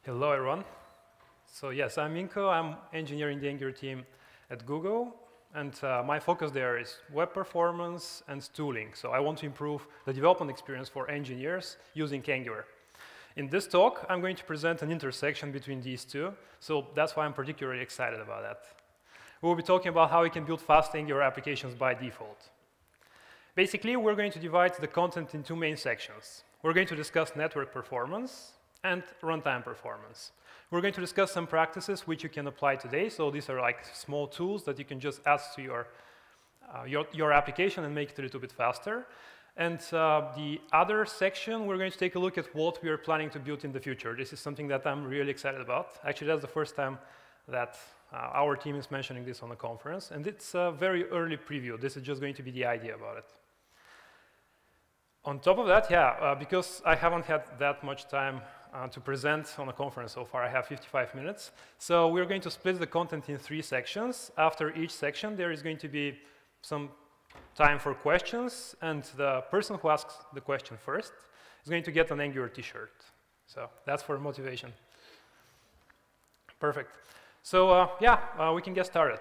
Hello, everyone. So yes, I'm Minko. I'm engineer in the Angular team at Google. And my focus there is web performance and tooling. So I want to improve the development experience for engineers using Angular. In this talk, I'm going to present an intersection between these two. So that's why I'm particularly excited about that. We'll be talking about how we can build fast Angular applications by default. Basically, we're going to divide the content in two main sections. We're going to discuss network performance and runtime performance. We're going to discuss some practices which you can apply today. So these are like small tools that you can just add to your application and make it a little bit faster. And the other section, we're going to take a look at what we are planning to build in the future. This is something that I'm really excited about. Actually, that's the first time that our team is mentioning this on a conference. And it's a very early preview. This is just going to be the idea about it. On top of that, because I haven't had that much time to present on a conference so far, I have 55 minutes. So we're going to split the content in 3 sections. After each section, there is going to be some time for questions, and the person who asks the question first is going to get an Angular t-shirt. So that's for motivation. Perfect. So we can get started.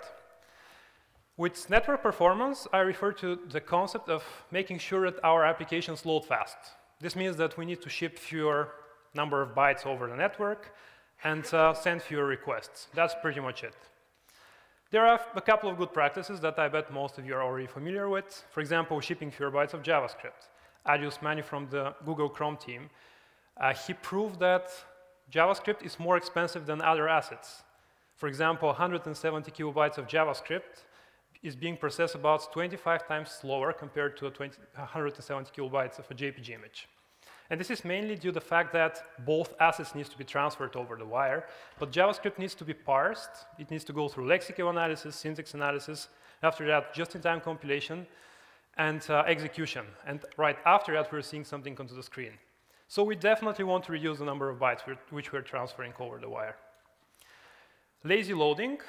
With network performance, I refer to the concept of making sure that our applications load fast. This means that we need to ship fewer number of bytes over the network and send fewer requests. That's pretty much it. There are a couple of good practices that I bet most of you are already familiar with. For example, shipping fewer bytes of JavaScript. Adius Manu from the Google Chrome team, he proved that JavaScript is more expensive than other assets. For example, 170 kilobytes of JavaScript is being processed about 25 times slower compared to 170 kilobytes of a JPG image. And this is mainly due to the fact that both assets need to be transferred over the wire, but JavaScript needs to be parsed. It needs to go through lexical analysis, syntax analysis, after that just-in-time compilation, and execution. And right after that, we're seeing something onto the screen. So we definitely want to reduce the number of bytes which we're transferring over the wire. Lazy loading.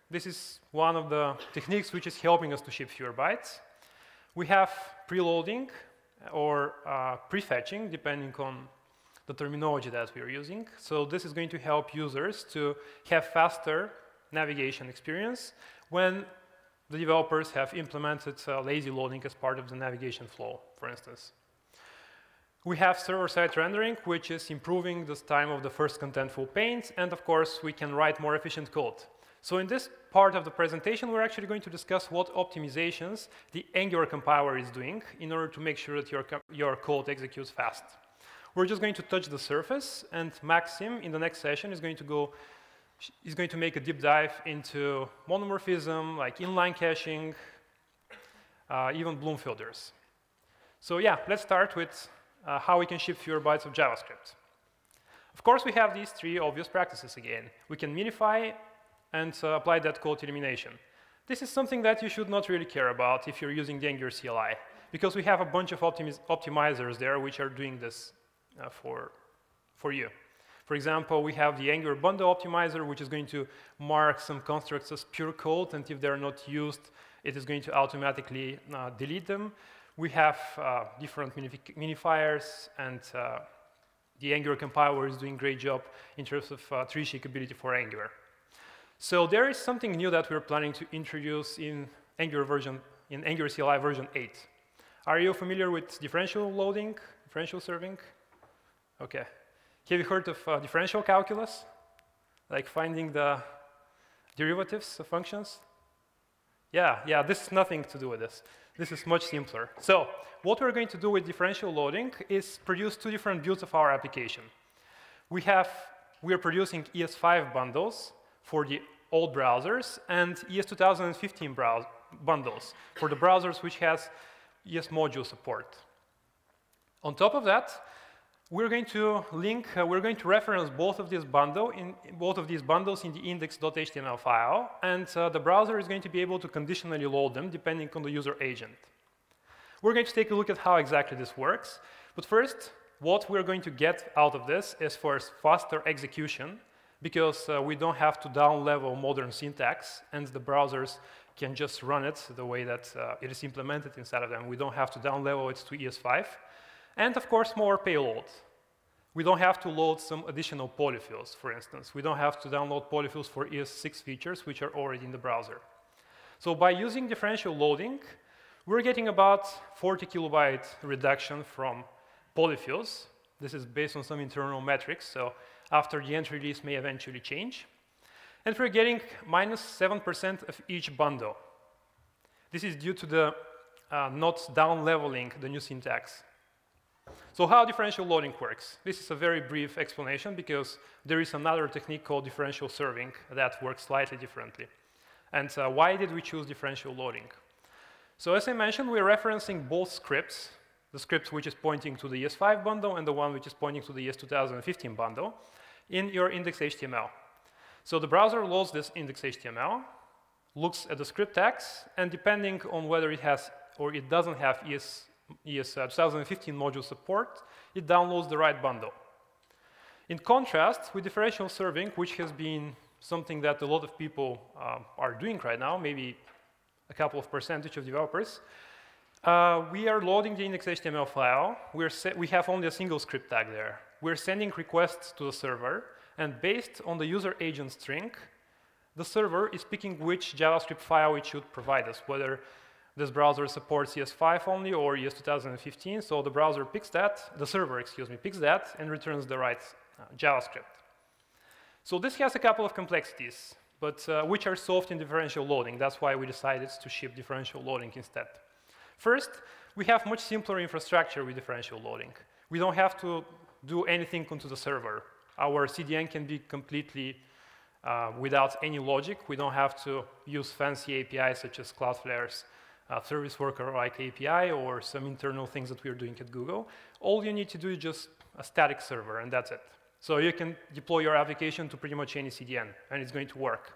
This is one of the techniques which is helping us to ship fewer bytes. We have preloading or prefetching, depending on the terminology that we are using. So this is going to help users to have faster navigation experience when the developers have implemented lazy loading as part of the navigation flow, for instance. We have server-side rendering, which is improving the time of the first contentful paint, and of course, we can write more efficient code. So in this part of the presentation, we're actually going to discuss what optimizations the Angular compiler is doing in order to make sure that your code executes fast. We're just going to touch the surface, and Maxim in the next session is going to make a deep dive into monomorphism, like inline caching, even Bloom filters. So yeah, let's start with how we can ship fewer bytes of JavaScript. Of course, we have these 3 obvious practices again. We can minify and apply that code elimination. This is something that you should not really care about if you're using the Angular CLI, because we have a bunch of optimizers there which are doing this for you. For example, we have the Angular bundle optimizer, which is going to mark some constructs as pure code, and if they're not used, it is going to automatically delete them. We have different minifiers, and the Angular compiler is doing a great job in terms of tree shakeability for Angular. So there is something new that we're planning to introduce in Angular CLI version 8. Are you familiar with differential loading, differential serving? Okay. Have you heard of differential calculus? Like finding the derivatives of functions? Yeah, this is nothing to do with this. This is much simpler. So what we're going to do with differential loading is produce 2 different builds of our application. We are producing ES5 bundles for the old browsers and ES 2015 bundles for the browsers which has ES module support. On top of that, we're going to reference both of these bundles in the index.html file, and the browser is going to be able to conditionally load them depending on the user agent. We're going to take a look at how exactly this works, but first, what we're going to get out of this is first faster execution, because we don't have to down-level modern syntax, and the browsers can just run it the way that it is implemented inside of them. We don't have to down-level it to ES5. And of course, more payload. we don't have to load some additional polyfills, for instance. We don't have to download polyfills for ES6 features, which are already in the browser. So by using differential loading, we're getting about 40 kilobyte reduction from polyfills. This is based on some internal metrics, so after the entry release may eventually change. And we're getting minus 7% of each bundle. This is due to the not down-leveling the new syntax. So how differential loading works? This is a very brief explanation because there is another technique called differential serving that works slightly differently. And why did we choose differential loading? So as I mentioned, we're referencing both scripts, the script which is pointing to the ES5 bundle and the one which is pointing to the ES2015 bundle in your index.html. So the browser loads this index.html, looks at the script tags, and depending on whether it has or it doesn't have ES2015 module support, it downloads the right bundle. In contrast, with differential serving, which has been something that a lot of people are doing right now, maybe a couple of percentage of developers, we are loading the index.html file. We have only a single script tag there. We're sending requests to the server, and based on the user agent string, the server is picking which JavaScript file it should provide us, whether this browser supports ES5 only or ES2015. So the browser picks that, the server, excuse me, picks that and returns the right JavaScript. So this has a couple of complexities, but which are solved in differential loading. That's why we decided to ship differential loading instead. First, we have much simpler infrastructure with differential loading. We don't have to do anything onto the server. Our CDN can be completely without any logic. We don't have to use fancy APIs such as Cloudflare's service worker-like API or some internal things that we're doing at Google. All you need to do is just a static server, and that's it. So you can deploy your application to pretty much any CDN, and it's going to work.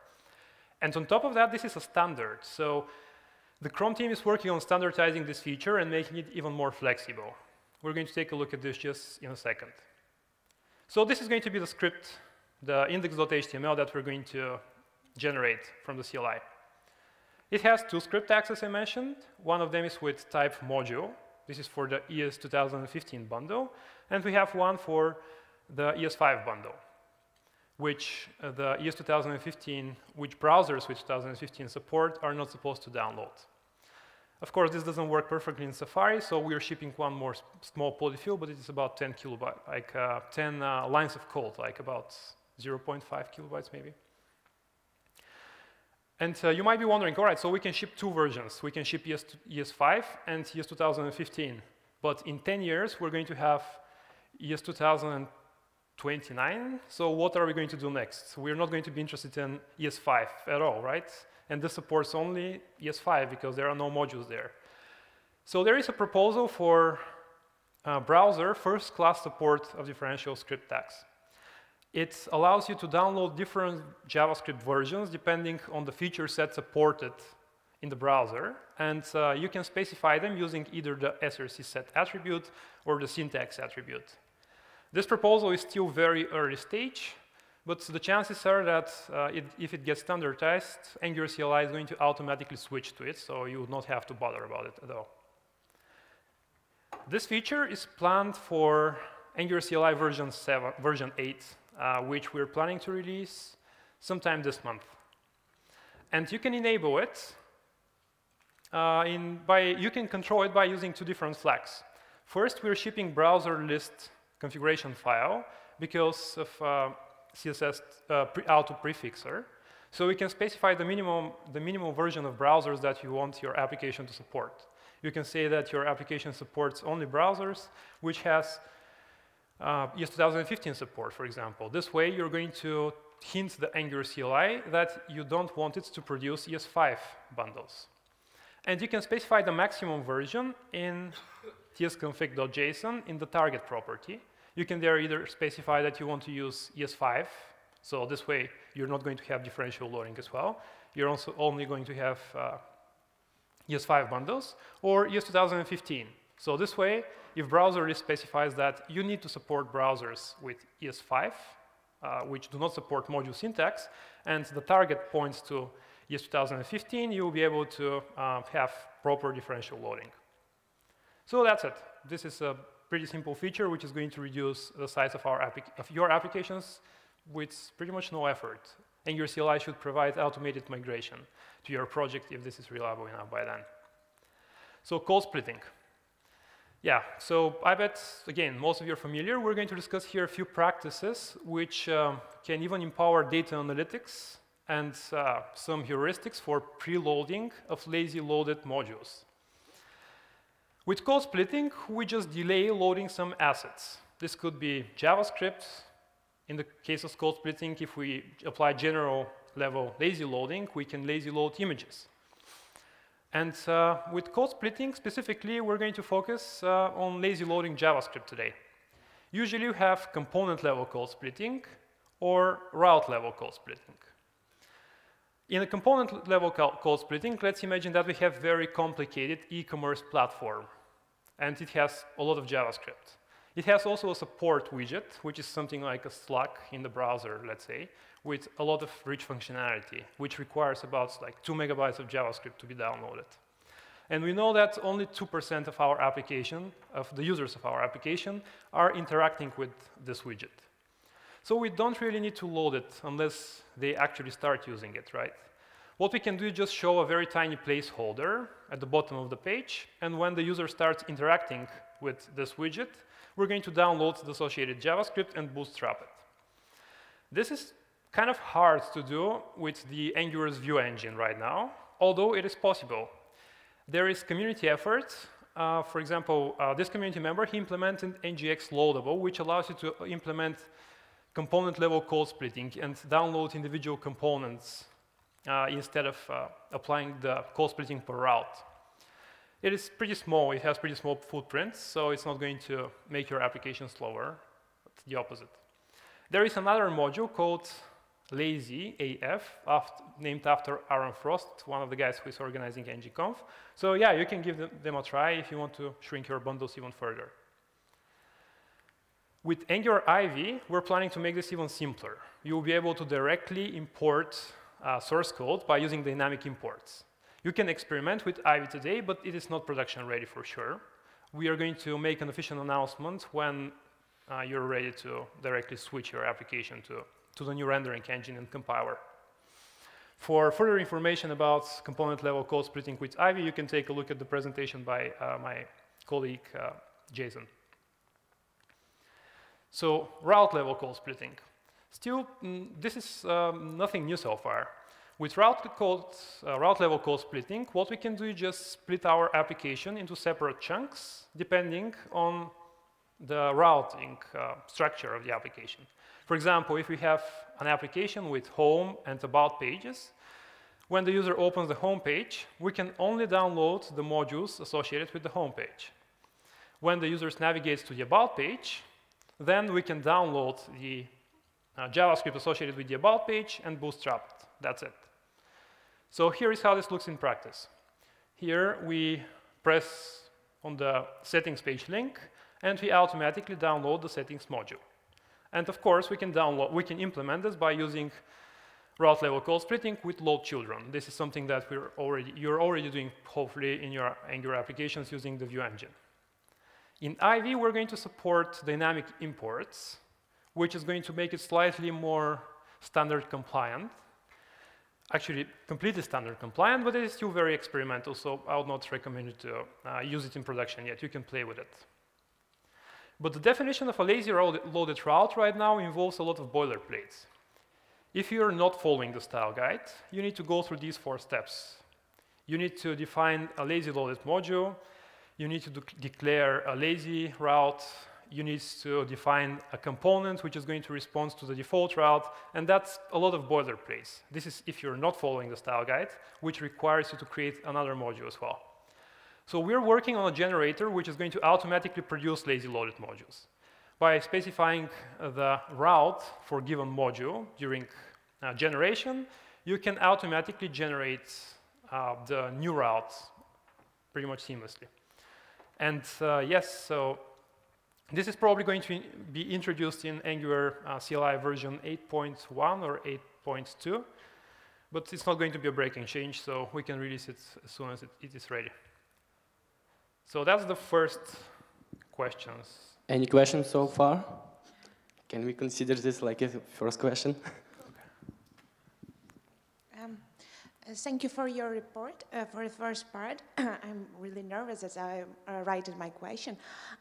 And on top of that, this is a standard. So the Chrome team is working on standardizing this feature and making it even more flexible. We're going to take a look at this just in a second. So this is going to be the script, the index.html that we're going to generate from the CLI. It has two script tags, as I mentioned. One of them is with type module. This is for the ES2015 bundle. And we have one for the ES5 bundle, which the ES2015, which browsers with 2015 support are not supposed to download. Of course, this doesn't work perfectly in Safari, so we are shipping one more small polyfill, but it is about 10 kilobytes, like 10 lines of code, like about 0.5 kilobytes maybe. And you might be wondering, all right, so we can ship two versions. We can ship ES5 and ES2015. But in 10 years, we're going to have ES2029. So what are we going to do next? We're not going to be interested in ES5 at all, right? And this supports only ES5 because there are no modules there. So there is a proposal for browser first-class support of differential script tags. It allows you to download different JavaScript versions depending on the feature set supported in the browser. And you can specify them using either the src set attribute or the syntax attribute. This proposal is still very early stage, but the chances are that if it gets standardized, Angular CLI is going to automatically switch to it, so you would not have to bother about it at all. This feature is planned for Angular CLI version 8. Which we're planning to release sometime this month. And you can enable it, you can control it by using two different flags. First, we're shipping browser list configuration file because of CSS auto prefixer. So we can specify the minimum version of browsers that you want your application to support. You can say that your application supports only browsers which has ES2015 support, for example. This way, you're going to hint the Angular CLI that you don't want it to produce ES5 bundles. And you can specify the maximum version in tsconfig.json in the target property. You can there either specify that you want to use ES5, so this way you're not going to have differential loading as well. You're also only going to have ES5 bundles, or ES2015. So this way, if browser list specifies that you need to support browsers with ES5, which do not support module syntax, and the target points to ES2015, you will be able to have proper differential loading. So that's it. This is a pretty simple feature which is going to reduce the size of your applications with pretty much no effort. And your CLI should provide automated migration to your project if this is reliable enough by then. So code splitting. Yeah, so I bet, again, most of you are familiar. We're going to discuss here a few practices which can even empower data analytics and some heuristics for preloading of lazy loaded modules. With code splitting, we just delay loading some assets. This could be JavaScript. In the case of code splitting, if we apply general level lazy loading, we can lazy load images. And with code splitting specifically, we're going to focus on lazy loading JavaScript today. Usually you have component level code splitting or route level code splitting. In a component level code splitting, let's imagine that we have very complicated e-commerce platform, and it has a lot of JavaScript. It has also a support widget, which is something like a Slack in the browser, let's say, with a lot of rich functionality, which requires about like 2 megabytes of JavaScript to be downloaded. And we know that only 2% of our application, of the users of our application, are interacting with this widget. So we don't really need to load it unless they actually start using it, right? What we can do is just show a very tiny placeholder at the bottom of the page, and when the user starts interacting with this widget, we're going to download the associated JavaScript and bootstrap it. This is kind of hard to do with the Angular's view engine right now, although it is possible. There is community effort. For example, this community member, he implemented NGX loadable, which allows you to implement component level code splitting and download individual components instead of applying the code splitting per route. It is pretty small. It has pretty small footprints, so it's not going to make your application slower. It's the opposite. There is another module called Lazy AF, named after Aaron Frost, one of the guys who is organizing ngconf. So yeah, you can give them a try if you want to shrink your bundles even further. With Angular Ivy, we're planning to make this even simpler. You'll be able to directly import source code by using dynamic imports. You can experiment with Ivy today, but it is not production ready for sure. We are going to make an official announcement when you're ready to directly switch your application to the new rendering engine and compiler. For further information about component level code splitting with Ivy, you can take a look at the presentation by my colleague, Jason. So route level code splitting. Still, this is nothing new so far. With route level code splitting, what we can do is just split our application into separate chunks depending on the routing structure of the application. For example, if we have an application with home and about pages, when the user opens the home page, we can only download the modules associated with the home page. When the user navigates to the about page, then we can download the JavaScript associated with the about page and bootstrap it. That's it. So here is how this looks in practice. Here we press on the settings page link, and we automatically download the settings module. And of course, we can implement this by using route level code splitting with load children. This is something that you're already doing, hopefully, in your Angular applications using the view engine. In Ivy, we're going to support dynamic imports, which is going to make it slightly more standard compliant. Actually, completely standard compliant, but it is still very experimental, so I would not recommend you to use it in production yet. You can play with it. But the definition of a lazy loaded route right now involves a lot of boilerplates. If you're not following the style guide, you need to go through these 4 steps. You need to define a lazy loaded module. You need to declare a lazy route. You need to define a component which is going to respond to the default route, and that's a lot of boilerplates. This is if you're not following the style guide, which requires you to create another module as well. So we're working on a generator which is going to automatically produce lazy loaded modules. By specifying the route for a given module during generation, you can automatically generate the new route pretty much seamlessly. And yes, so this is probably going to be introduced in Angular CLI version 8.1 or 8.2, but it's not going to be a breaking change, so we can release it as soon as it is ready. So that's the first questions. Any questions so far? Can we consider this like a first question? Thank you for your report. For the first part, I'm really nervous as I write in my question.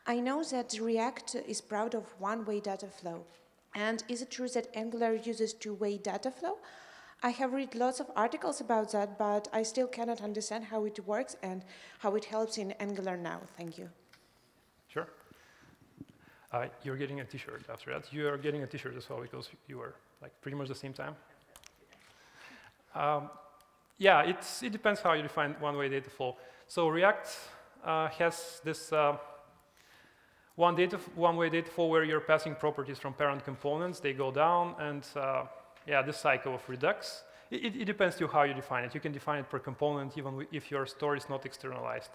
I know that React is proud of one-way data flow. And is it true that Angular uses two-way data flow? I have read lots of articles about that, but I still cannot understand how it works and how it helps in Angular now. Thank you. Sure. You're getting a T-shirt after that. You are getting a T-shirt as well because you were like pretty much the same time. Yeah, it depends how you define one-way data flow. So React has this one-way data flow where you're passing properties from parent components. They go down, and yeah, this cycle of Redux. It depends to how you define it. You can define it per component even if your store is not externalized.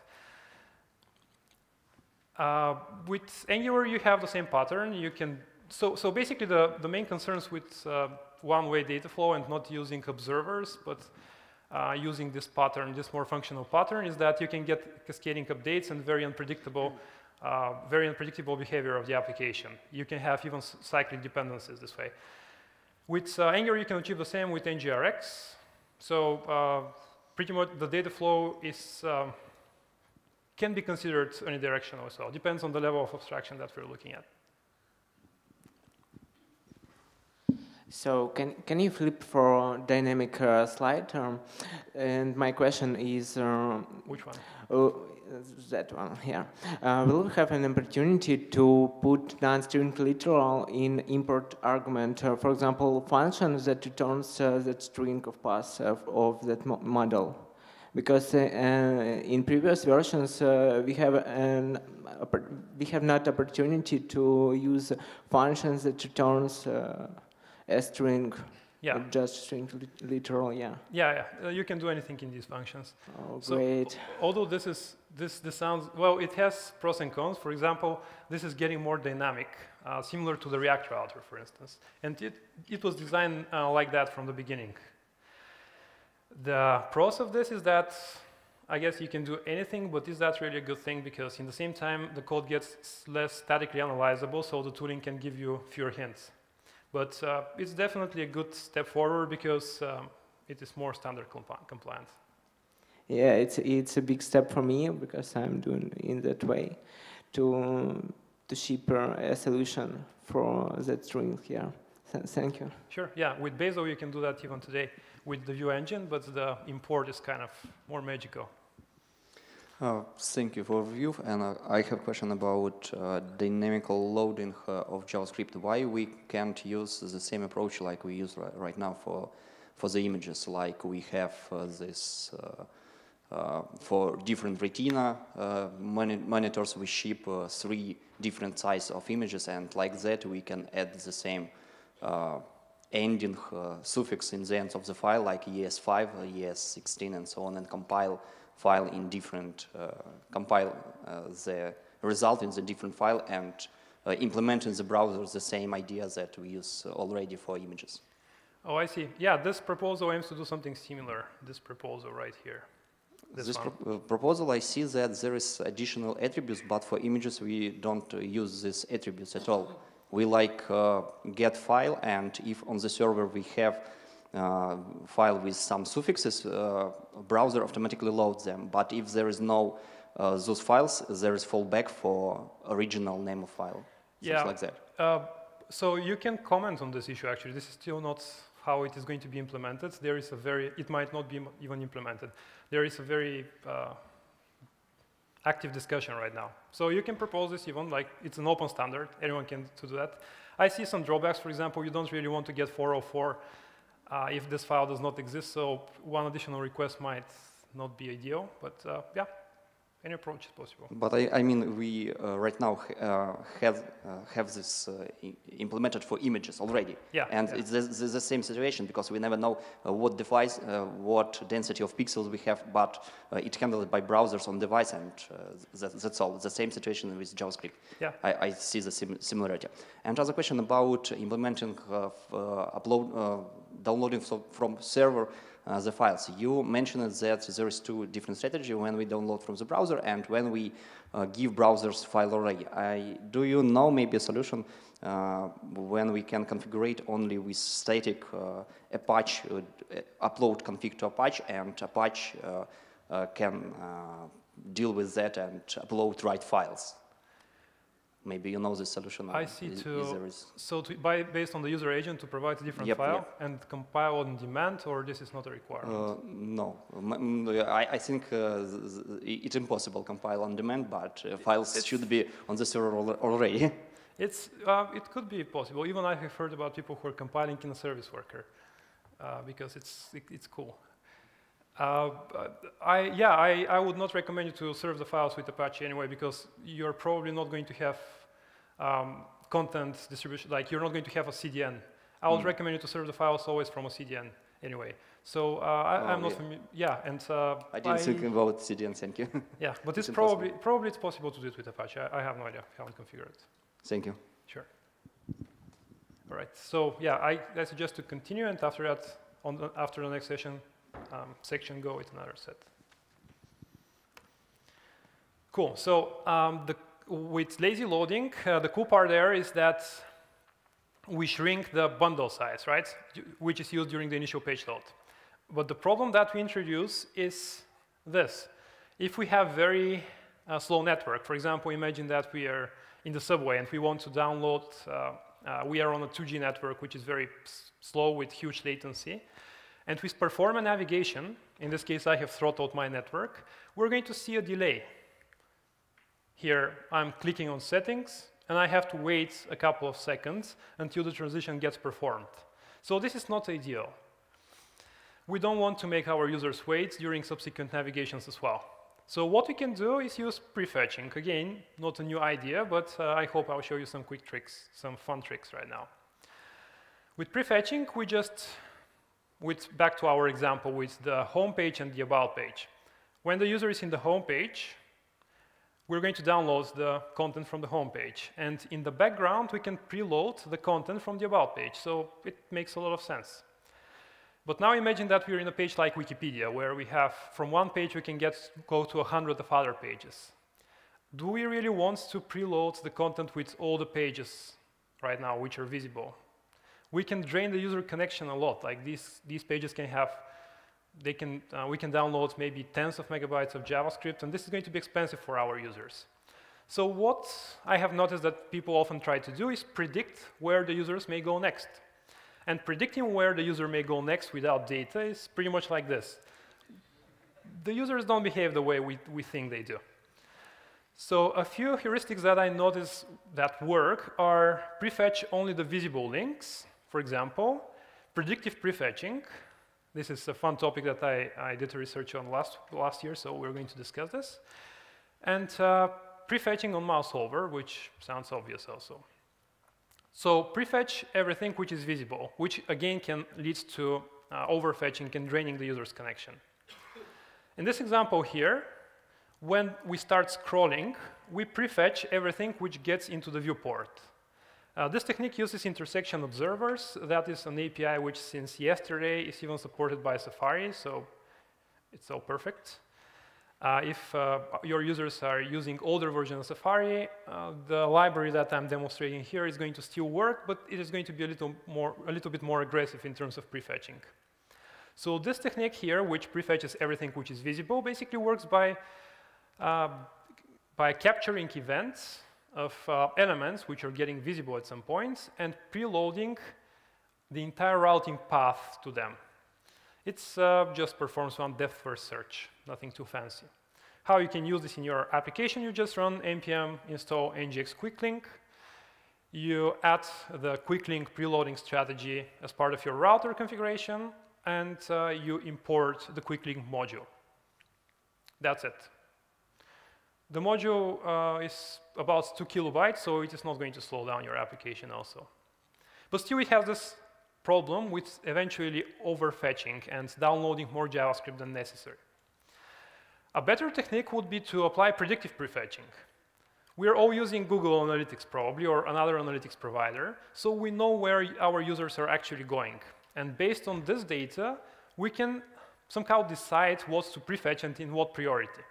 With Angular, you have the same pattern. You can so basically the main concerns with one-way data flow and not using observers, but using this pattern, this more functional pattern, is that you can get cascading updates and very unpredictable behavior of the application. You can have even cyclic dependencies this way. With Angular, you can achieve the same with NGRX. So pretty much the data flow is can be considered unidirectional as well. Depends on the level of abstraction that we're looking at. So can you flip for dynamic slide? And my question is... Which one? That one here. Will we have an opportunity to put non-string literal in import argument? For example, function that returns that string of path of that model? Because in previous versions we have not opportunity to use functions that returns a string, yeah, just string literal, yeah. Yeah. You can do anything in these functions. Oh, great. So, although this sounds, well, it has pros and cons. For example, this is getting more dynamic, similar to the React router, for instance. And it was designed like that from the beginning. The pros of this is that I guess you can do anything, but is that really a good thing? Because in the same time, the code gets less statically analyzable, so the tooling can give you fewer hints. But it's definitely a good step forward because it is more standard compliant. Yeah, it's a big step for me because I'm doing in that way to ship a solution for that string here. Thank you. Sure. Yeah, with Bezo you can do that even today with the Vue engine, but the import is kind of more magical. Thank you for the review, and I have a question about dynamical loading of JavaScript. Why we can't use the same approach like we use right now for the images? Like we have this for different retina monitors, we ship 3 different sizes of images, and like that we can add the same ending suffix in the end of the file, like ES5, ES16, and so on, and compile file in different, compile the result in the different file and implement in the browser the same idea that we use already for images. Oh, I see. Yeah, this proposal aims to do something similar, this proposal right here. This proposal, I see that there is additional attributes, but for images we don't use these attributes at all. We like get file, and if on the server we have file with some suffixes, browser automatically loads them. But if there is no those files, there is fallback for original name of file. Yeah, like that. So you can comment on this issue. Actually, this is still not how it is going to be implemented. There is it might not be even implemented. There is a very active discussion right now. So you can propose this even, like it's an open standard. Anyone can do that. I see some drawbacks. For example, you don't really want to get 404 if this file does not exist. So one additional request might not be ideal. But yeah, any approach is possible. But I mean, we right now have this implemented for images already. Yeah. And yeah. it's the same situation because we never know what device, what density of pixels we have, but it's handled by browsers on device, and that's all. The same situation with JavaScript. Yeah. I see the similarity. And other question about implementing downloading from server the files. You mentioned that there is two different strategies when we download from the browser and when we give browsers file array. Do you know maybe a solution when we can configure only with static Apache, upload config to Apache, and Apache can deal with that and upload right files? Maybe you know the solution. I see. Based on the user agent to provide a different file and compile on demand, or this is not a requirement? No. I think it's impossible to compile on demand, but files should be on the server already. It could be possible. Even I have heard about people who are compiling in a service worker because it's cool. I would not recommend you to serve the files with Apache anyway, because you're probably not going to have content distribution, like you're not going to have a CDN. I would recommend you to serve the files always from a CDN anyway. So I'm not familiar. Yeah, and I didn't think about CDN, thank you. Yeah, but it's probably it's possible to do it with Apache. I have no idea. I haven't configured it. Thank you. Sure. All right. So yeah, I suggest to continue, and after that, after the next section, go with another set. Cool. So with lazy loading, the cool part there is that we shrink the bundle size, right? Which is used during the initial page load. But the problem that we introduce is this. If we have very slow network, for example, imagine that we are in the subway and we want to download, we are on a 2G network, which is very slow with huge latency. And with performant navigation, in this case I have throttled my network, we're going to see a delay. Here I'm clicking on settings, and I have to wait a couple of seconds until the transition gets performed. So this is not ideal. We don't want to make our users wait during subsequent navigations as well. So what we can do is use prefetching. Again, not a new idea, but I hope I'll show you some quick tricks, some fun tricks right now. With prefetching, we just, back to our example with the home page and the about page. When the user is in the home page, we're going to download the content from the home page. And in the background, we can preload the content from the about page. So it makes a lot of sense. But now imagine that we're in a page like Wikipedia, where we have, from one page, we can go to 100 of other pages. Do we really want to preload the content with all the pages right now, which are visible? We can drain the user connection a lot. Like these pages can have, we can download maybe tens of megabytes of JavaScript, and this is going to be expensive for our users. So what I have noticed that people often try to do is predict where the users may go next. And predicting where the user may go next without data is pretty much like this. The users don't behave the way we think they do. So a few heuristics that I notice that work are prefetch only the visible links, for example, predictive prefetching. This is a fun topic that I did research on last year, so we're going to discuss this. And prefetching on mouse over, which sounds obvious also. So prefetch everything which is visible, which again can lead to overfetching and draining the user's connection. In this example here, when we start scrolling, we prefetch everything which gets into the viewport. This technique uses intersection observers. That is an API which since yesterday is even supported by Safari, so it's all perfect. If your users are using older version of Safari, the library that I'm demonstrating here is going to still work, but it is going to be a little bit more aggressive in terms of prefetching. So this technique here, which prefetches everything which is visible, basically works by capturing events of elements which are getting visible at some points and preloading the entire routing path to them. It's just performs one depth-first search, nothing too fancy. How you can use this in your application, you just run npm install ngx quicklink. You add the quicklink preloading strategy as part of your router configuration, and you import the quicklink module. That's it. The module is about 2 kilobytes, so it is not going to slow down your application also. But still, we have this problem with eventually overfetching and downloading more JavaScript than necessary. A better technique would be to apply predictive prefetching. We are all using Google Analytics probably, or another analytics provider, so we know where our users are actually going. And based on this data, we can somehow decide what to prefetch and in what priority.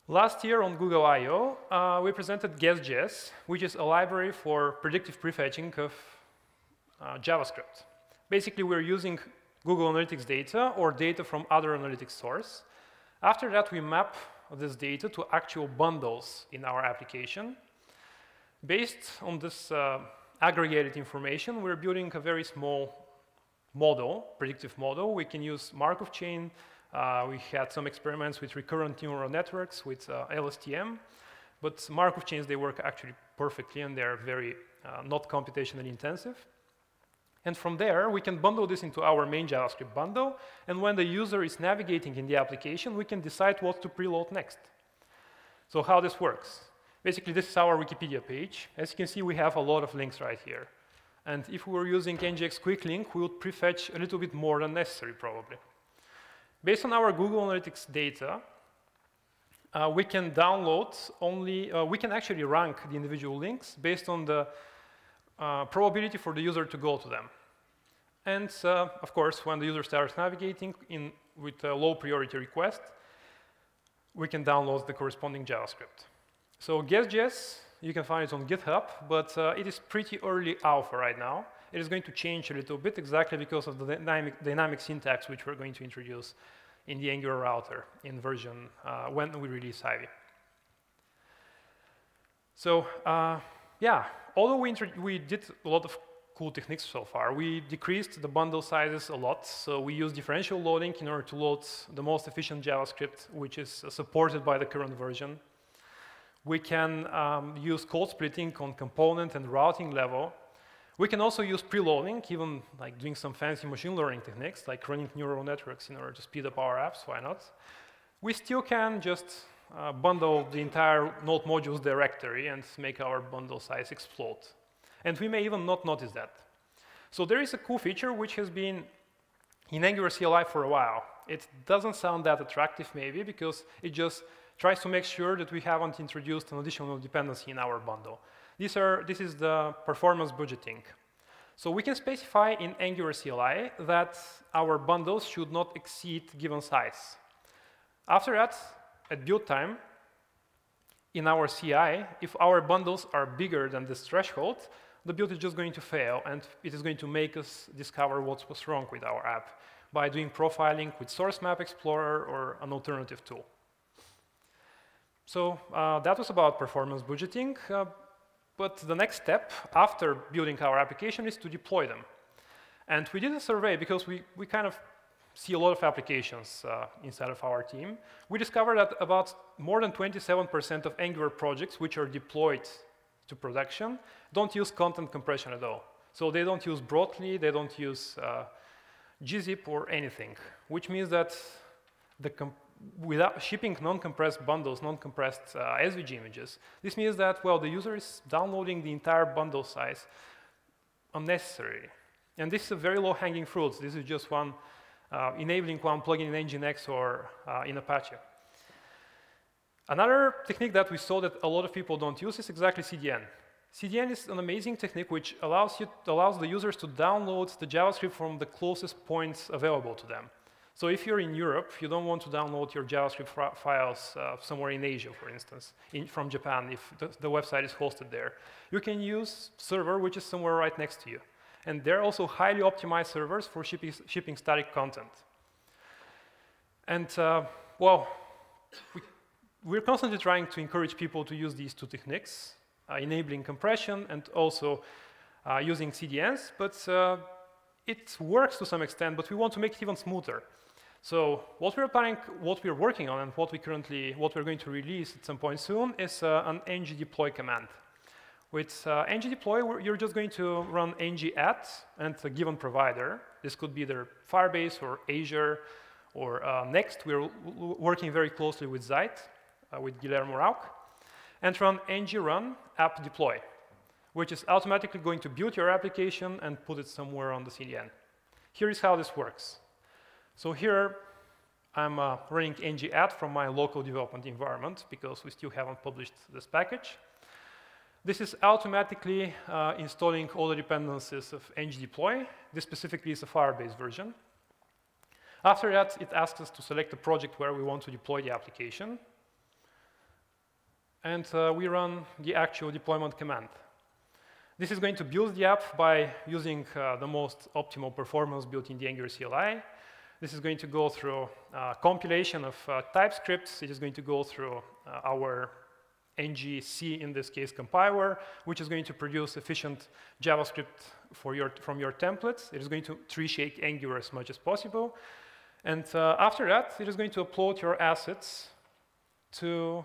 Last year on Google I/O, we presented Jess, which is a library for predictive prefetching of JavaScript. Basically, we're using Google Analytics data or data from other analytics source. After that, we map this data to actual bundles in our application. Based on this aggregated information, we're building a very small model, predictive model. We can use Markov chain. We had some experiments with recurrent neural networks with LSTM, but Markov chains, they work actually perfectly, and they're very not computationally intensive. And from there, we can bundle this into our main JavaScript bundle, and when the user is navigating in the application, we can decide what to preload next. So how this works? Basically, this is our Wikipedia page. As you can see, we have a lot of links right here. And if we were using NGX Quick Link, we would prefetch a little bit more than necessary, probably. Based on our Google Analytics data, we can download only, we can actually rank the individual links based on the probability for the user to go to them. And of course, when the user starts navigating with a low priority request, we can download the corresponding JavaScript. So Jess, you can find it on GitHub, but it is pretty early alpha right now. It is going to change a little bit exactly because of the dynamic syntax which we're going to introduce in the Angular router in version when we release Ivy. So yeah, although we did a lot of cool techniques so far, we decreased the bundle sizes a lot. So we use differential loading in order to load the most efficient JavaScript, which is supported by the current version. We can use code splitting on component and routing level. We can also use preloading, even like doing some fancy machine learning techniques, like running neural networks in order to speed up our apps, why not? We still can just bundle the entire node modules directory and make our bundle size explode. And we may even not notice that. So there is a cool feature which has been in Angular CLI for a while. It doesn't sound that attractive maybe because it just tries to make sure that we haven't introduced an additional dependency in our bundle. This is the performance budgeting. So we can specify in Angular CLI that our bundles should not exceed given size. After that, at build time, in our CI, if our bundles are bigger than this threshold, the build is just going to fail, and it is going to make us discover what was wrong with our app by doing profiling with Source Map Explorer or an alternative tool. So that was about performance budgeting. But the next step after building our application is to deploy them. And we did a survey because we kind of see a lot of applications inside of our team. We discovered that about more than 27% of Angular projects which are deployed to production don't use content compression at all. So they don't use Broadly, they don't use gzip or anything, which means that without shipping non-compressed bundles, non-compressed SVG images, this means that, well, the user is downloading the entire bundle size unnecessarily. And this is a very low-hanging fruit. This is just one enabling one plugin in Nginx or in Apache. Another technique that we saw that a lot of people don't use is exactly CDN. CDN is an amazing technique which allows the users to download the JavaScript from the closest points available to them. So if you're in Europe, you don't want to download your JavaScript files somewhere in Asia, for instance, from Japan, if the website is hosted there. You can use server, which is somewhere right next to you. And they're also highly optimized servers for shipping static content. And well, we're constantly trying to encourage people to use these two techniques, enabling compression and also using CDNs. But it works to some extent, but we want to make it even smoother. So what we're working on and what we're going to release at some point soon is an ngdeploy command. With ngdeploy, you're just going to run ng-add and a given provider. This could be either Firebase or Azure or Next. We're working very closely with Zeit, with Guillermo Rauch, and run ng-run app deploy, which is automatically going to build your application and put it somewhere on the CDN. Here is how this works. So here, I'm running ng-add from my local development environment because we still haven't published this package. This is automatically installing all the dependencies of ngdeploy. This specifically is a Firebase version. After that, it asks us to select a project where we want to deploy the application. And we run the actual deployment command. This is going to build the app by using the most optimal performance built in the Angular CLI. This is going to go through compilation of TypeScript. It is going to go through our ngC, in this case, compiler, which is going to produce efficient JavaScript from your templates. It is going to tree-shake Angular as much as possible. And after that, it is going to upload your assets to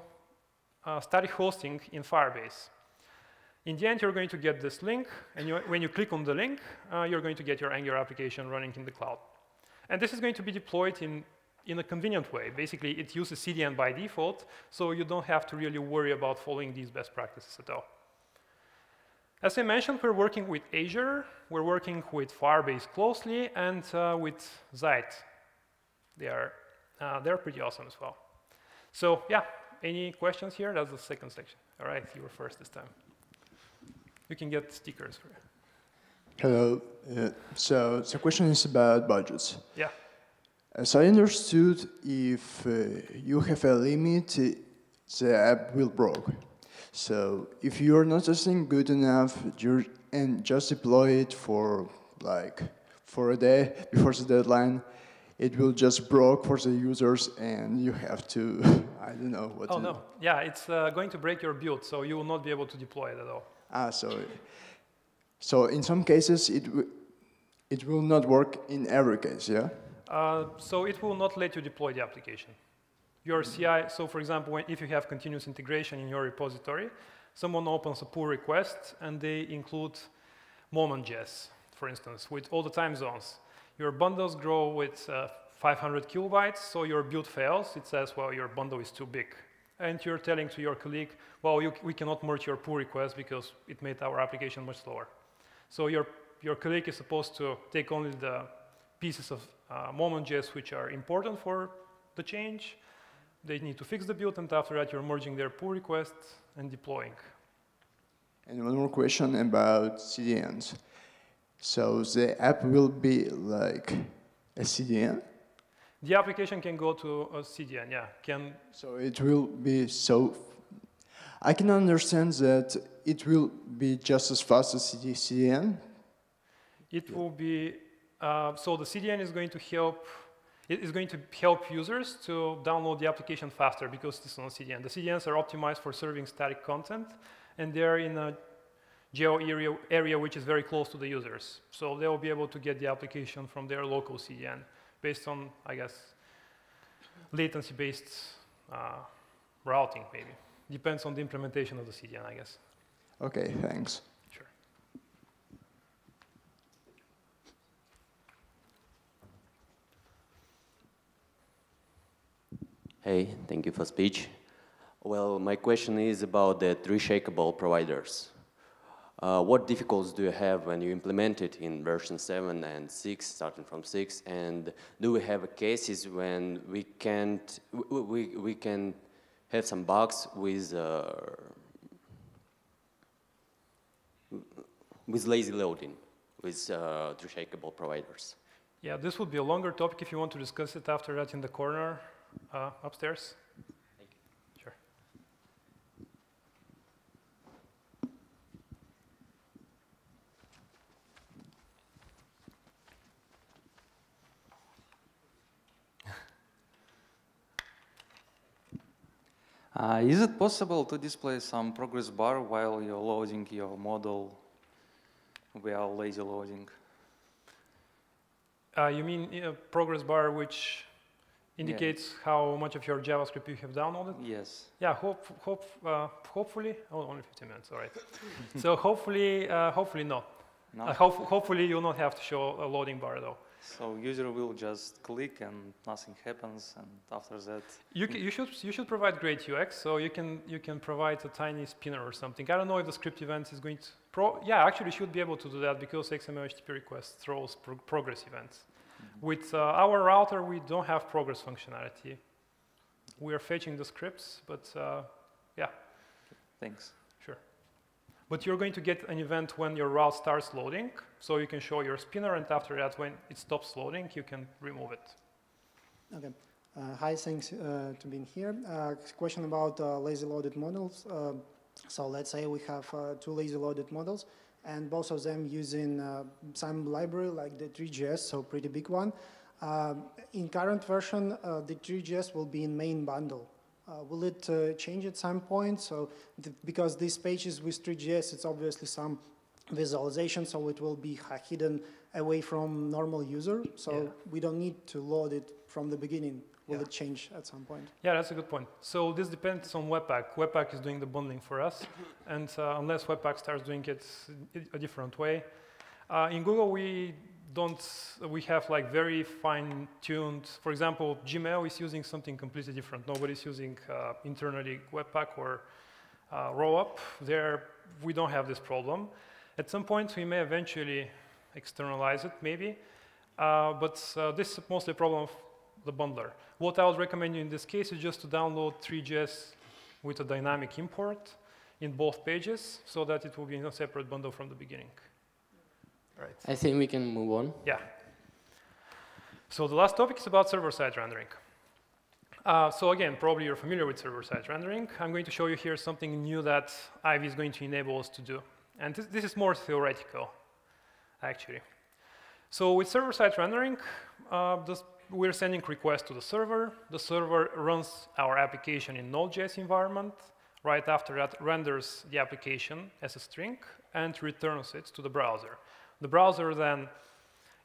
static hosting in Firebase. In the end, you're going to get this link, and when you click on the link, you're going to get your Angular application running in the cloud. And this is going to be deployed in a convenient way. Basically, it uses CDN by default, so you don't have to really worry about following these best practices at all. As I mentioned, we're working with Azure, we're working with Firebase closely, and with Zeit. They're pretty awesome as well. So yeah, any questions here? That's the second section. All right, you were first this time. You can get stickers for you. Hello. So the question is about budgets. Yeah. As I understood, if you have a limit, the app will broke. So if you are not testing good enough and just deploy it for a day before the deadline, it will just broke for the users, and you have to, I don't know what to do. No. Yeah, it's going to break your build, so you will not be able to deploy it at all. So in some cases, it will not work in every case, yeah? So it will not let you deploy the application. Your CI, so for example, if you have continuous integration in your repository, someone opens a pull request, and they include moment Jess, for instance, with all the time zones. Your bundles grow with 500 kilobytes, so your build fails. It says, well, your bundle is too big. And you're telling to your colleague, well, we cannot merge your pull request because it made our application much slower. So your colleague is supposed to take only the pieces of moment.js which are important for the change. They need to fix the build, and after that, you're merging their pull requests and deploying. And one more question about CDNs. So the app will be like a CDN? The application can go to a CDN, yeah. So it will be I can understand that it will be just as fast as CDN? It will be, so the CDN is going to help users to download the application faster because it's on CDN. The CDNs are optimized for serving static content, and they're in a geo area which is very close to the users. So they will be able to get the application from their local CDN based on, I guess, latency-based routing, maybe. Depends on the implementation of the CDN, I guess. Okay, thanks. Sure. Hey, thank you for speech. Well, my question is about the tree-shakeable providers. What difficulties do you have when you implement it in version 7 and 6, starting from 6? And do we have cases when we can have some bugs with lazy loading with tree-shakeable providers? Yeah, this would be a longer topic if you want to discuss it after that in the corner upstairs. Thank you. Sure. Is it possible to display some progress bar while you're loading your model via lazy loading? You mean a progress bar which indicates how much of your JavaScript you have downloaded? Yes. Yeah, hopefully, only 15 minutes, all right. So hopefully no. No? Hopefully you'll not have to show a loading bar though. So user will just click and nothing happens, and after that you should provide great UX, so you can provide a tiny spinner or something. I don't know if the script event is going to actually should be able to do that because XML HTTP request throws progress events. Mm-hmm. With our router, we don't have progress functionality. We are fetching the scripts, but yeah. Thanks. Sure. But you're going to get an event when your route starts loading, so you can show your spinner, and after that, when it stops loading, you can remove it. Okay. Hi, thanks to being here. Question about lazy loaded models. So let's say we have two lazy loaded models, and both of them using some library like the 3GS, so pretty big one. In current version, the 3GS will be in main bundle. Will it change at some point? So because these pages with 3GS, it's obviously some visualization, so it will be hidden away from normal user. So we don't need to load it from the beginning. Will it change at some point? Yeah, that's a good point. So this depends on Webpack. Webpack is doing the bundling for us, and unless Webpack starts doing it a different way, in Google we have like very fine-tuned. For example, Gmail is using something completely different. Nobody's using internally Webpack or Rollup. There, we don't have this problem. At some point, we may eventually externalize it, maybe, but this is mostly a problem of the bundler. What I would recommend you in this case is just to download 3GS with a dynamic import in both pages so that it will be in a separate bundle from the beginning. Right. I think we can move on. Yeah. So the last topic is about server-side rendering. So again, probably you're familiar with server-side rendering. I'm going to show you here something new that Ivy is going to enable us to do. And this is more theoretical, actually. So with server-side rendering, we're sending requests to the server. The server runs our application in Node.js environment. Right after that, renders the application as a string and returns it to the browser. The browser then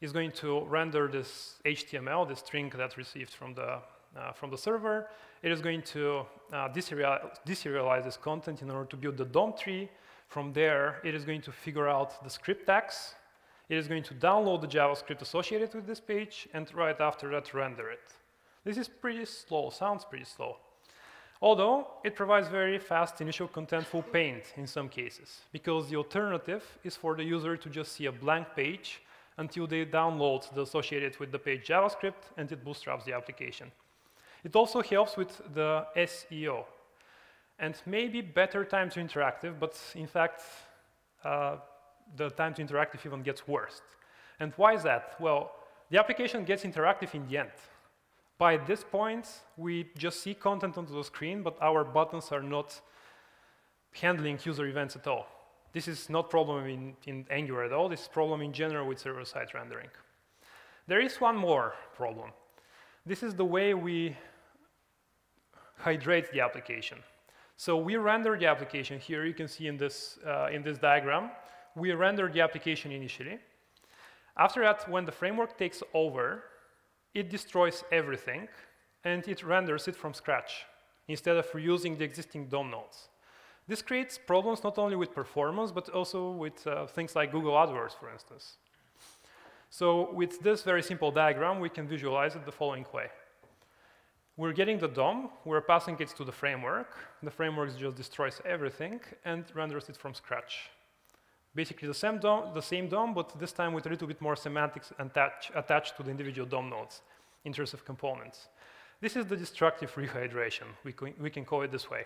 is going to render this HTML, the string that's received from the server. It is going to deserialize this content in order to build the DOM tree. From there, it is going to figure out the script tags. It is going to download the JavaScript associated with this page, and right after that, render it. This is pretty slow, sounds pretty slow. Although, it provides very fast initial contentful paint in some cases, because the alternative is for the user to just see a blank page until they download the associated with the page JavaScript, and it bootstraps the application. It also helps with the SEO, and maybe better time to interactive, but in fact, the time to interactive even gets worse. And why is that? Well, the application gets interactive in the end. By this point, we just see content onto the screen, but our buttons are not handling user events at all. This is not a problem in Angular at all. This is a problem in general with server-side rendering. There is one more problem. This is the way we hydrate the application. So we render the application here. You can see in this diagram. We render the application initially. After that, when the framework takes over, it destroys everything, and it renders it from scratch, instead of reusing the existing DOM nodes. This creates problems not only with performance, but also with things like Google AdWords, for instance. So with this very simple diagram, we can visualize it the following way. We're getting the DOM, we're passing it to the framework just destroys everything and renders it from scratch. Basically the same DOM, but this time with a little bit more semantics attached to the individual DOM nodes in terms of components. This is the destructive rehydration. We can call it this way.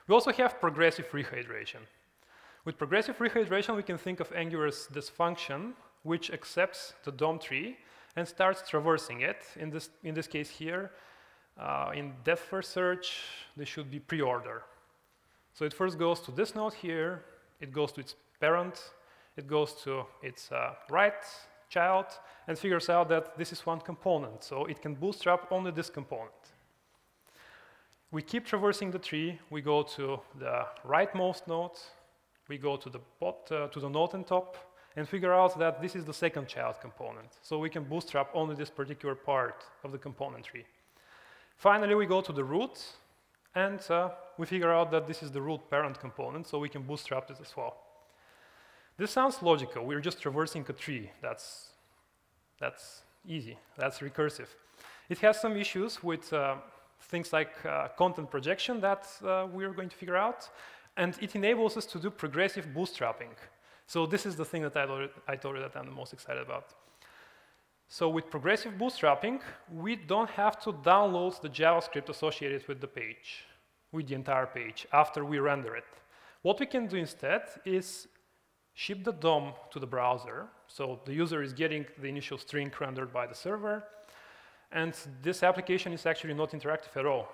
We also have progressive rehydration. With progressive rehydration, we can think of Angular's this function, which accepts the DOM tree and starts traversing it. In this case here, in depth first search, this should be pre-order. So it first goes to this node here. It goes to its parent, it goes to its right child, and figures out that this is one component, so it can bootstrap only this component. We keep traversing the tree, we go to the rightmost node, we go to the node on top, and figure out that this is the second child component, so we can bootstrap only this particular part of the component tree. Finally, we go to the root, and we figure out that this is the root parent component, so we can bootstrap this as well. This sounds logical. We're just traversing a tree. That's easy. That's recursive. It has some issues with things like content projection that we're going to figure out, and it enables us to do progressive bootstrapping. So this is the thing that I told you that I'm the most excited about. So with progressive bootstrapping, we don't have to download the JavaScript associated with the page, with the entire page, after we render it. What we can do instead is ship the DOM to the browser. So the user is getting the initial string rendered by the server. And this application is actually not interactive at all.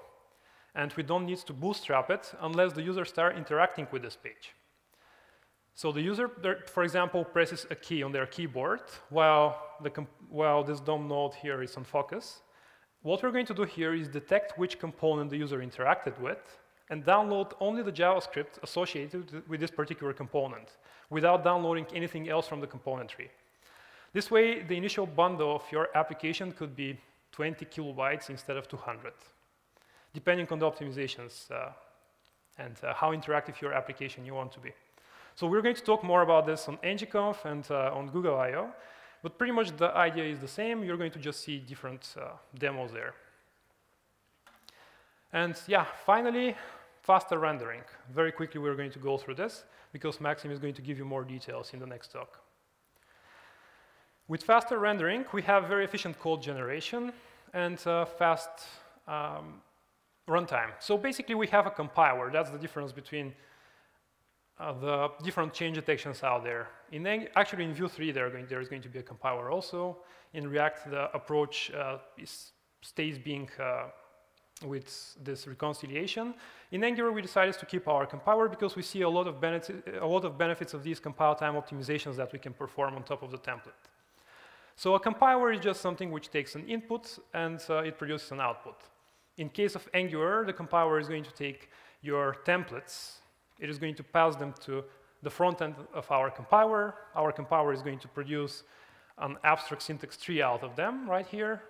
And we don't need to bootstrap it unless the user starts interacting with this page. So the user, for example, presses a key on their keyboard while this DOM node here is on focus. What we're going to do here is detect which component the user interacted with and download only the JavaScript associated with this particular component without downloading anything else from the component tree. This way, the initial bundle of your application could be 20 kilobytes instead of 200, depending on the optimizations and how interactive your application you want to be. So we're going to talk more about this on ngConf and on Google I/O, but pretty much the idea is the same. You're going to just see different demos there. And yeah, finally, faster rendering. Very quickly, we're going to go through this because Maxim is going to give you more details in the next talk. With faster rendering, we have very efficient code generation and fast runtime. So basically, we have a compiler. That's the difference between the different change detections out there. Actually, in Vue 3, there is going to be a compiler also. In React, the approach stays being with this reconciliation. In Angular, we decided to keep our compiler because we see a lot of benefits of these compile time optimizations that we can perform on top of the template. So a compiler is just something which takes an input and it produces an output. In case of Angular, the compiler is going to take your templates. It is going to pass them to the front end of our compiler. Our compiler is going to produce an abstract syntax tree out of them right here.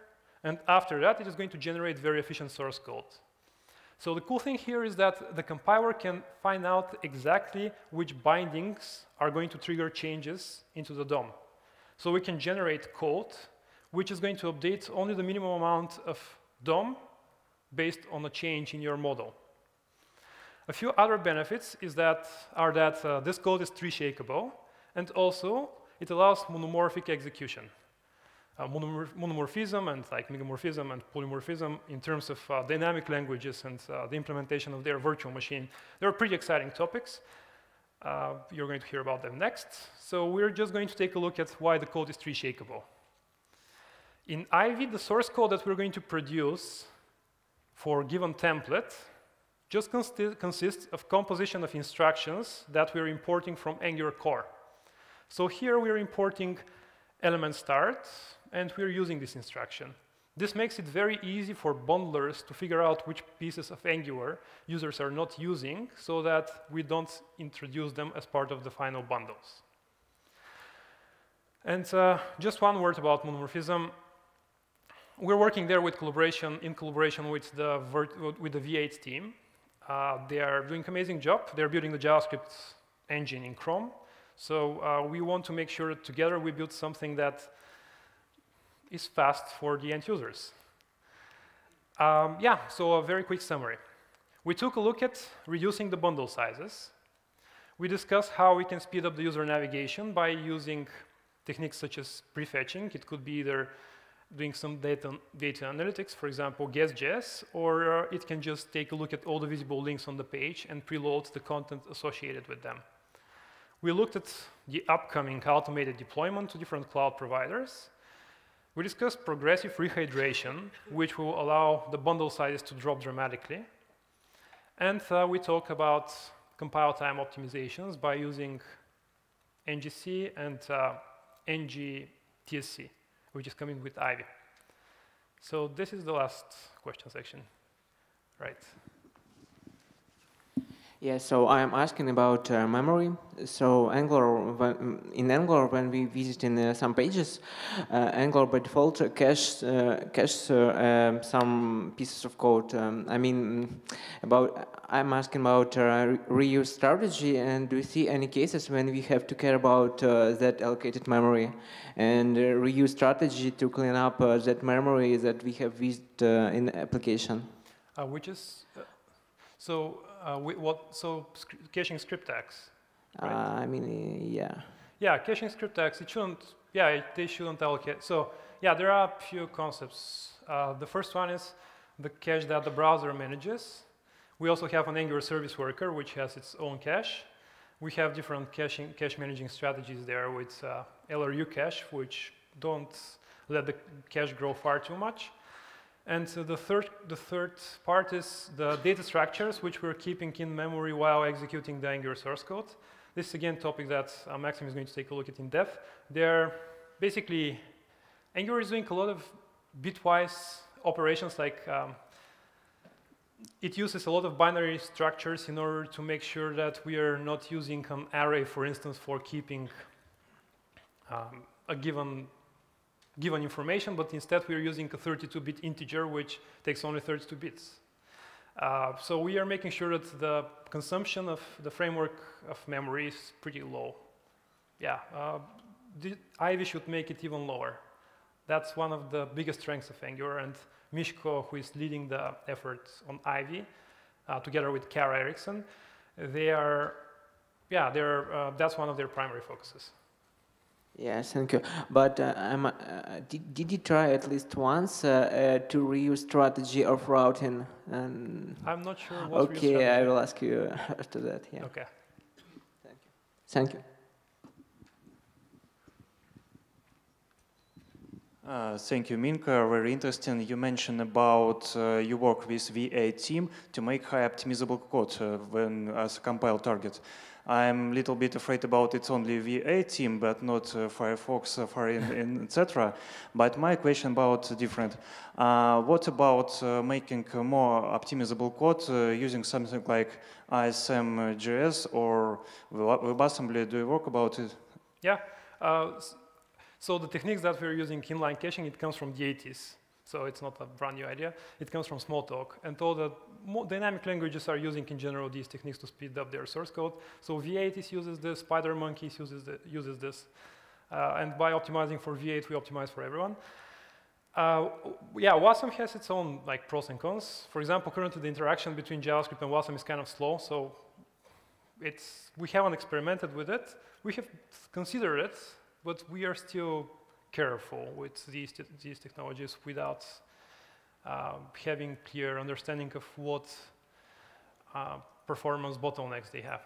And after that, it is going to generate very efficient source code. So the cool thing here is that the compiler can find out exactly which bindings are going to trigger changes into the DOM. So we can generate code which is going to update only the minimum amount of DOM based on a change in your model. A few other benefits are that this code is tree shakeable, and also it allows monomorphic execution. Monomorphism and like megamorphism and polymorphism in terms of dynamic languages and the implementation of their virtual machine. They're pretty exciting topics. You're going to hear about them next. So we're just going to take a look at why the code is tree shakeable. In Ivy, the source code that we're going to produce for a given template just consists of composition of instructions that we're importing from Angular core. So here we're importing element start, and we're using this instruction. This makes it very easy for bundlers to figure out which pieces of Angular users are not using so that we don't introduce them as part of the final bundles. And just one word about monomorphism. We're working there with in collaboration with the V8 team. They are doing an amazing job. They're building the JavaScript engine in Chrome. So we want to make sure that together we build something that is fast for the end users. Yeah, so a very quick summary. We took a look at reducing the bundle sizes. We discussed how we can speed up the user navigation by using techniques such as prefetching. It could be either doing some data analytics, for example, guess Jess, or it can just take a look at all the visible links on the page and preload the content associated with them. We looked at the upcoming automated deployment to different cloud providers. We discussed progressive rehydration, which will allow the bundle sizes to drop dramatically. And we talked about compile time optimizations by using ngC and ngTSC, which is coming with Ivy. So this is the last question section, right? Yeah, so I'm asking about memory. So in Angular, when we visit in some pages, Angular by default caches some pieces of code. I'm asking about reuse strategy, and do you see any cases when we have to care about that allocated memory and reuse strategy to clean up that memory that we have used in the application? Which is caching script tags. Right? Yeah. Yeah, caching script tags. They shouldn't allocate. So yeah, there are a few concepts. The first one is the cache that the browser manages. We also have an Angular service worker, which has its own cache. We have different cache managing strategies there with LRU cache, which don't let the cache grow far too much. And the third part is the data structures, which we're keeping in memory while executing the Angular source code. This is again a topic that Maxim is going to take a look at in depth. They're basically, Angular is doing a lot of bitwise operations, like it uses a lot of binary structures in order to make sure that we are not using an array, for instance, for keeping a given information, but instead we're using a 32-bit integer, which takes only 32 bits. So we are making sure that the consumption of the framework of memory is pretty low. Yeah, the Ivy should make it even lower. That's one of the biggest strengths of Angular, and Minko, who is leading the effort on Ivy, together with Kara Eriksson, that's one of their primary focuses. Yes, thank you. But did you try at least once to reuse strategy of routing? And I'm not sure what reuse strategy. Okay, I will ask you after that. Yeah. Okay. Thank you. Thank you. Thank you, Minko. Very interesting. You mentioned about you work with V8 team to make high optimizable code when as a compile target. I'm a little bit afraid about it's only V8 team, but not Firefox, Safari, and etc. But my question about different. What about making more optimizable code using something like ISM.js or WebAssembly? Do you work about it? Yeah. So the techniques that we're using inline caching, it comes from the 80s. So it's not a brand new idea. It comes from Smalltalk. And all the dynamic languages are using, in general, these techniques to speed up their source code. So V8 uses this, SpiderMonkey uses this. And by optimizing for V8, we optimize for everyone. Yeah, Wasm has its own pros and cons. For example, currently the interaction between JavaScript and Wasm is kind of slow. So we haven't experimented with it. We have considered it, but we are still careful with these technologies without having clear understanding of what performance bottlenecks they have.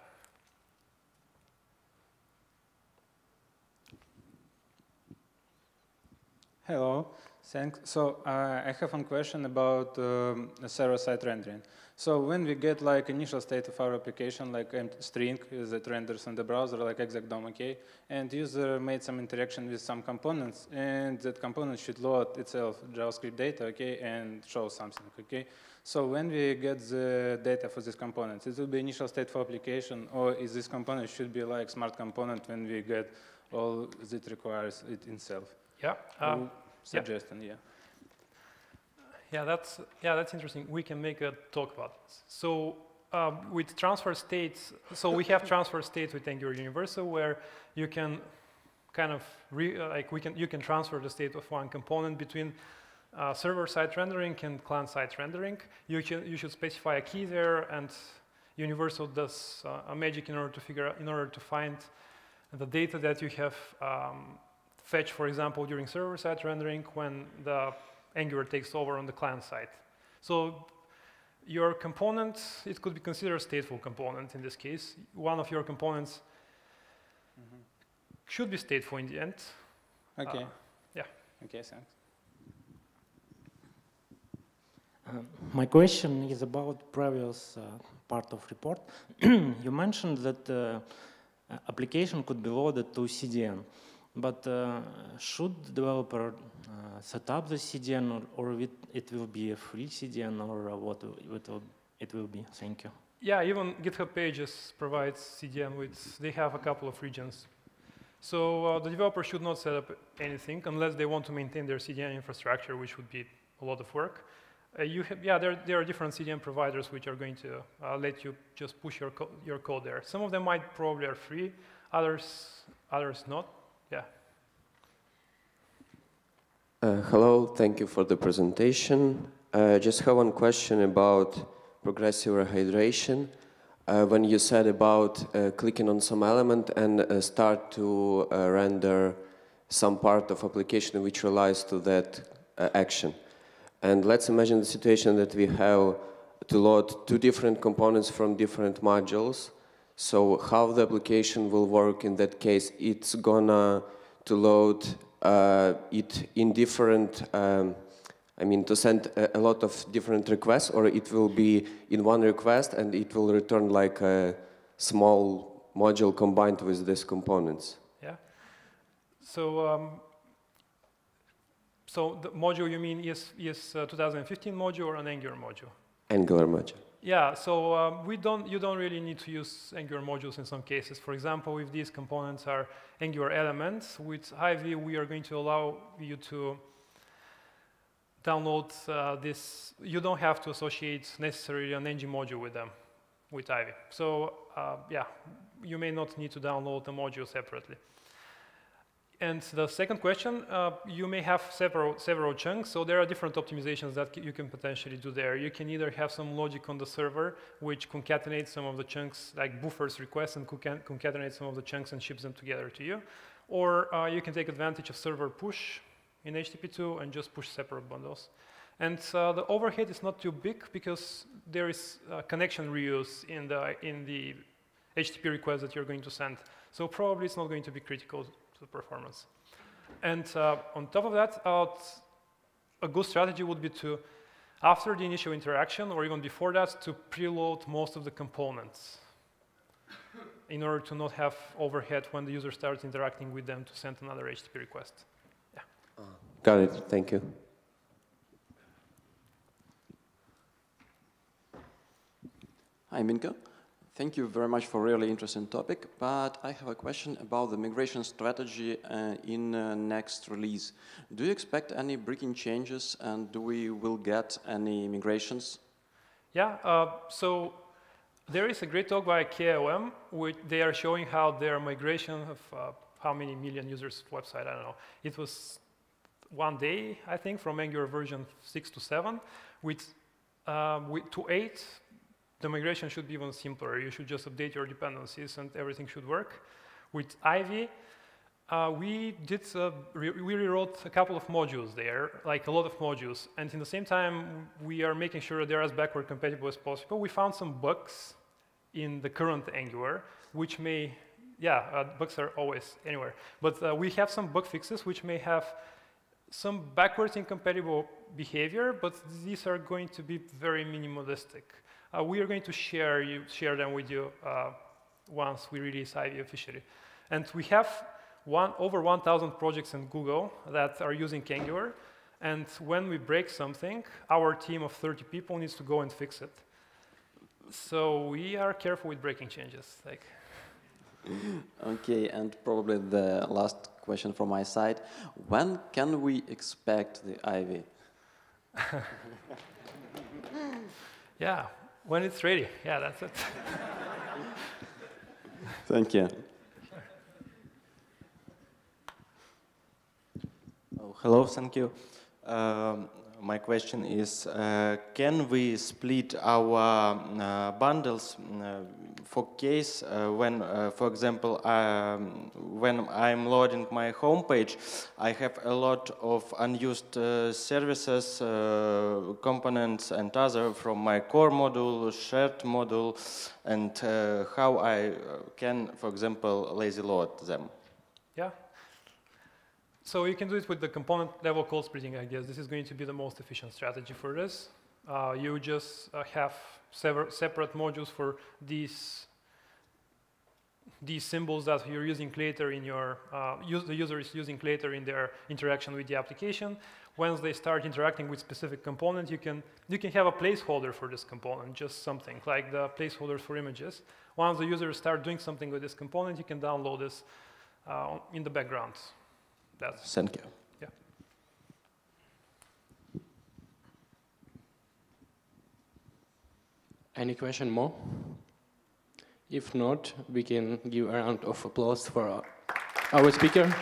Hello, thanks. So I have one question about server-side rendering. So when we get initial state of our application, like empty string that renders on the browser, like exec DOM, okay, and user made some interaction with some components, and that component should load itself JavaScript data, okay, and show something, okay. So when we get the data for this component, it will be initial state for application, or is this component should be like smart component when we get all that requires it itself? Yeah. Suggestion, yeah. Yeah, that's interesting. We can make a talk about this. So with transfer states, so we have transfer states with Angular Universal where you can kind of you can transfer the state of one component between server-side rendering and client-side rendering. You should specify a key there, and Universal does a magic in order to find the data that you have fetched, for example, during server-side rendering when the Angular takes over on the client side. So your component, it could be considered a stateful component in this case. One of your components should be stateful in the end. Okay. Yeah. Okay, thanks. My question is about previous part of report. You mentioned that application could be loaded to CDN. But should developer set up the CDN, or it will be a free CDN, or what it will be? Thank you. Yeah, even GitHub Pages provides CDN they have a couple of regions. So the developer should not set up anything unless they want to maintain their CDN infrastructure, which would be a lot of work. There are different CDN providers which are going to let you just push your code there. Some of them probably are free, others not. Yeah. Hello, thank you for the presentation. Just have one question about progressive rehydration. When you said about clicking on some element and start to render some part of application which relies to that action. And let's imagine the situation that we have to load two different components from different modules. So how the application will work in that case? It's gonna to load it in different I mean, to send a lot of different requests, or it will be in one request and it will return like a small module combined with these components? Yeah. So, so the module you mean is 2015 module or an Angular module? Angular module. Yeah, so you don't really need to use Angular modules in some cases. For example, if these components are Angular elements, with Ivy we are going to allow you to download this. You don't have to associate necessarily an ng module with them, with Ivy. So yeah, you may not need to download the module separately. And the second question, you may have several chunks, so there are different optimizations that you can potentially do there. You can either have some logic on the server, which concatenates some of the chunks, like buffers requests, and concatenates some of the chunks and ships them together to you. Or you can take advantage of server push in HTTP2 and just push separate bundles. And the overhead is not too big because there is connection reuse in the HTTP request that you're going to send. So probably it's not going to be critical to the performance. And on top of that, a good strategy would be to, after the initial interaction, or even before that, to preload most of the components in order to not have overhead when the user starts interacting with them to send another HTTP request. Yeah. Got it. Thank you. Hi, Minko. Thank you very much for a really interesting topic, but I have a question about the migration strategy in next release. Do you expect any breaking changes, and do we will get any migrations? Yeah, so there is a great talk by KOM, which they are showing how their migration of how many million users website, I don't know. It was 1 day, I think, from Angular version 6 to 7. To 8, the migration should be even simpler. You should just update your dependencies and everything should work. With Ivy, we rewrote a couple of modules there, like a lot of modules. And in the same time, we are making sure they're as backward compatible as possible. We found some bugs in the current Angular, which may, bugs are always anywhere. But we have some bug fixes which may have some backwards incompatible behavior, but these are going to be very minimalistic. We are going to share them with you once we release Ivy officially. And we have over 1,000 projects in Google that are using Angular. And when we break something, our team of 30 people needs to go and fix it. So we are careful with breaking changes. Okay, and probably the last question from my side. When can we expect the Ivy? Yeah. When it's ready, yeah, that's it. Thank you. Oh, hello, thank you. My question is, can we split our bundles for case when, for example, when I'm loading my homepage, I have a lot of unused services, components and other from my core module, shared module, and how I can, for example, lazy load them? Yeah. So you can do it with the component level code splitting, I guess. This is going to be the most efficient strategy for this. You just have separate modules for these symbols that you're using later in your, the user is using later in their interaction with the application. Once they start interacting with specific component, you can have a placeholder for this component, just something like the placeholders for images. Once the users start doing something with this component, you can download this in the background. Thank you. Yeah. Any question more? If not, we can give a round of applause for our speaker.